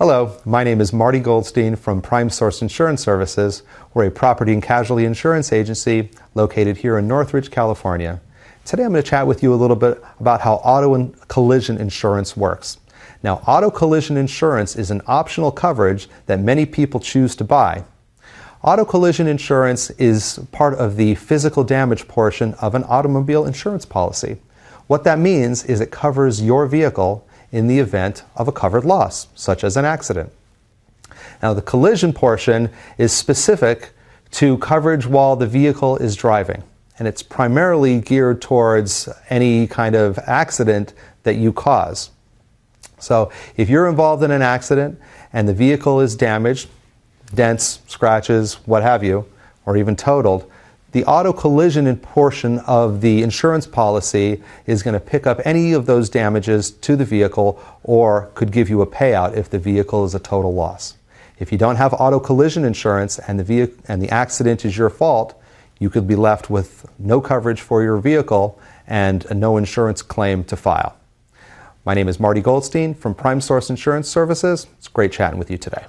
Hello, my name is Marty Goldstein from Prime Source Insurance Services. We're a property and casualty insurance agency located here in Northridge, California. Today I'm going to chat with you a little bit about how auto and collision insurance works. Now, auto collision insurance is an optional coverage that many people choose to buy. Auto collision insurance is part of the physical damage portion of an automobile insurance policy. What that means is it covers your vehicle in the event of a covered loss, such as an accident. Now, the collision portion is specific to coverage while the vehicle is driving, and it's primarily geared towards any kind of accident that you cause. So if you're involved in an accident and the vehicle is damaged, dents, scratches, what have you, or even totaled, the auto collision portion of the insurance policy is going to pick up any of those damages to the vehicle or could give you a payout if the vehicle is a total loss. If you don't have auto collision insurance and the accident is your fault, you could be left with no coverage for your vehicle and no insurance claim to file. My name is Marty Goldstein from Prime Source Insurance Services. It's great chatting with you today.